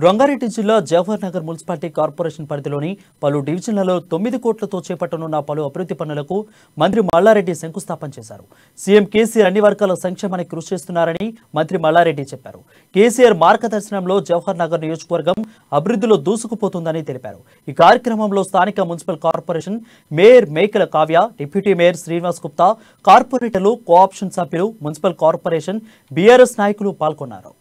రంగారెడ్డి జిల్లా Jawahar Nagar municipality corporation పరిధిలోని పలు డివిజన్లలో 9 కోట్లతో చేపట్టనున్న పలు అభివృద్ధి పనులకు మంత్రి మల్లారెడ్డి శంకుస్థాపన చేశారు. సీఎం కేసీఆర్ అన్ని వర్గాల సంక్షేమానికి కృషి చేస్తున్నారని మంత్రి మల్లారెడ్డి చెప్పారు. కేసీఆర్ మార్గదర్శనంలో జవహర్ నగర్ నియోజకవర్గం అభివృద్ధిలో దూసుకుపోతుందని తెలిపారు. ఈ కార్యక్రమంలో స్థానిక మున్సిపల్ కార్పొరేషన్ మేయర్ మేకల కావ్య, డిప్యూటీ మేయర్ శ్రీనివాస్ గుప్తా, కార్పొరేటర్లు, కోఆప్షన్ సభ్యులు, మున్సిపల్ కార్పొరేషన్ బీఆర్ఎస్ నాయకులు పాల్గొన్నారు.